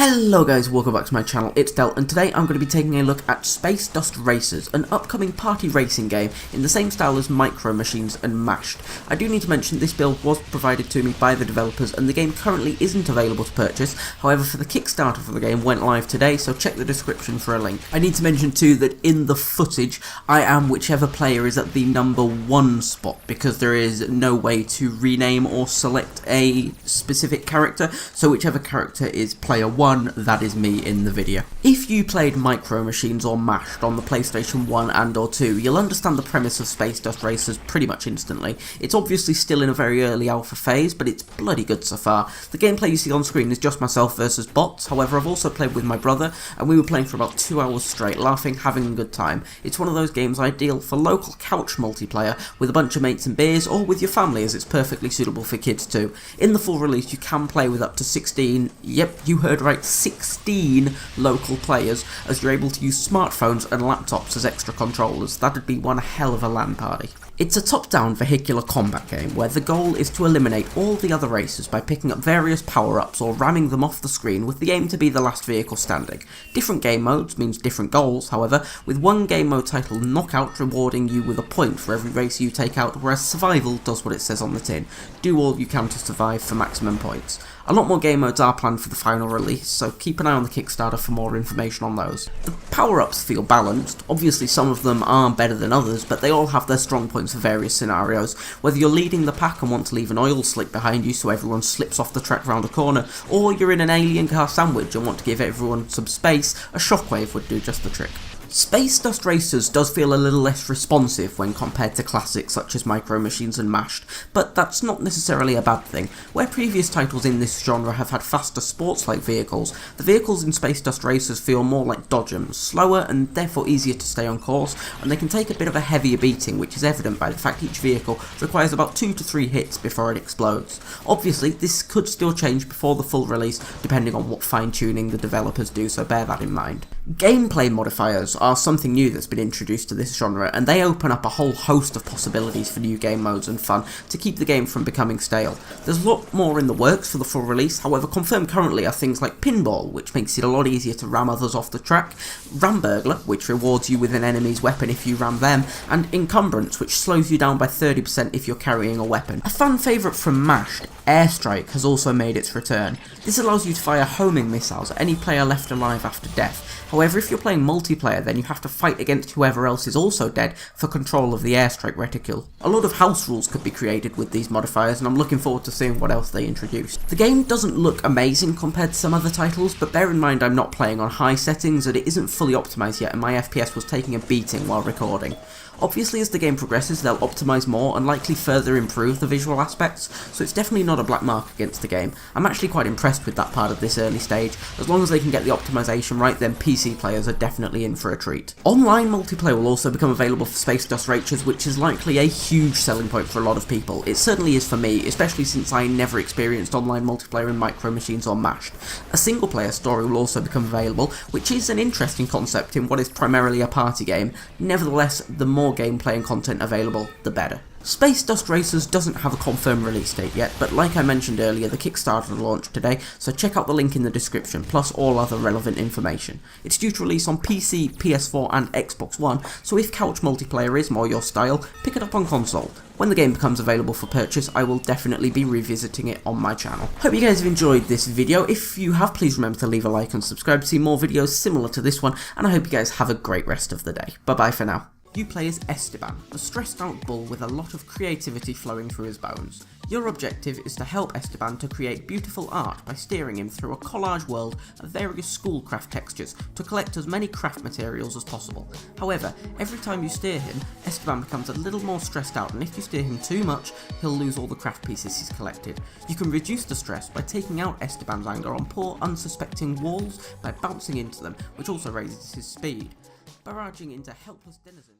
Hello guys, welcome back to my channel, it's Del, and today I'm going to be taking a look at Space Dust Racers, an upcoming party racing game in the same style as Micro Machines and Mashed. I do need to mention this build was provided to me by the developers and the game currently isn't available to purchase, however for the Kickstarter for the game went live today, so check the description for a link. I need to mention too that in the footage I am whichever player is at the number 1 spot, because there is no way to rename or select a specific character, so whichever character is player 1, that is me in the video. If you played Micro Machines or Mashed on the PlayStation 1 and or 2, you'll understand the premise of Space Dust Racers pretty much instantly. It's obviously still in a very early alpha phase, but it's bloody good so far. The gameplay you see on screen is just myself versus bots, however I've also played with my brother, and we were playing for about 2 hours straight, laughing, having a good time. It's one of those games ideal for local couch multiplayer with a bunch of mates and beers, or with your family, as it's perfectly suitable for kids too. In the full release you can play with up to 16, yep, you heard right, 16 local players, as you're able to use smartphones and laptops as extra controllers. That'd be one hell of a LAN party. It's a top-down vehicular combat game where the goal is to eliminate all the other racers by picking up various power-ups or ramming them off the screen with the aim to be the last vehicle standing. Different game modes means different goals, however, with one game mode titled Knockout rewarding you with a point for every racer you take out, whereas Survival does what it says on the tin. Do all you can to survive for maximum points. A lot more game modes are planned for the final release, so keep an eye on the Kickstarter for more information on those. The power-ups feel balanced. Obviously some of them are better than others, but they all have their strong points for various scenarios. Whether you're leading the pack and want to leave an oil slick behind you so everyone slips off the track round a corner, or you're in an alien car sandwich and want to give everyone some space, a shockwave would do just the trick. Space Dust Racers does feel a little less responsive when compared to classics such as Micro Machines and Mashed, but that's not necessarily a bad thing. Where previous titles in this genre have had faster sports-like vehicles, the vehicles in Space Dust Racers feel more like dodgems, slower and therefore easier to stay on course, and they can take a bit of a heavier beating, which is evident by the fact each vehicle requires about 2 to 3 hits before it explodes. Obviously, this could still change before the full release, depending on what fine-tuning the developers do, so bear that in mind. Gameplay modifiers are something new that's been introduced to this genre, and they open up a whole host of possibilities for new game modes and fun to keep the game from becoming stale. There's a lot more in the works for the full release, however confirmed currently are things like Pinball, which makes it a lot easier to ram others off the track, Ramburglar, which rewards you with an enemy's weapon if you ram them, and Encumbrance, which slows you down by 30% if you're carrying a weapon. A fan favourite from Mashed, Airstrike, has also made its return. This allows you to fire homing missiles at any player left alive after death. However, if you're playing multiplayer, then you have to fight against whoever else is also dead for control of the airstrike reticule. A lot of house rules could be created with these modifiers, and I'm looking forward to seeing what else they introduce. The game doesn't look amazing compared to some other titles, but bear in mind I'm not playing on high settings and it isn't fully optimised yet, and my FPS was taking a beating while recording. Obviously as the game progresses they'll optimise more and likely further improve the visual aspects, so it's definitely not a black mark against the game. I'm actually quite impressed with that part of this early stage. As long as they can get the optimisation right, then PC players are definitely in for a treat. Online multiplayer will also become available for Space Dust Racers, which is likely a huge selling point for a lot of people. It certainly is for me, especially since I never experienced online multiplayer in Micro Machines or Mashed. A single player story will also become available, which is an interesting concept in what is primarily a party game. Nevertheless, the more gameplay and content available, the better. Space Dust Racers doesn't have a confirmed release date yet, but like I mentioned earlier, the Kickstarter launched today, so check out the link in the description, plus all other relevant information. It's due to release on PC, PS4 and Xbox One, so if couch multiplayer is more your style, pick it up on console. When the game becomes available for purchase, I will definitely be revisiting it on my channel. Hope you guys have enjoyed this video. If you have, please remember to leave a like and subscribe to see more videos similar to this one, and I hope you guys have a great rest of the day. Bye bye for now. You play as Esteban, a stressed out bull with a lot of creativity flowing through his bones. Your objective is to help Esteban to create beautiful art by steering him through a collage world of various schoolcraft textures to collect as many craft materials as possible. However, every time you steer him, Esteban becomes a little more stressed out, and if you steer him too much, he'll lose all the craft pieces he's collected. You can reduce the stress by taking out Esteban's anger on poor unsuspecting walls by bouncing into them, which also raises his speed. Barraging into helpless denizens.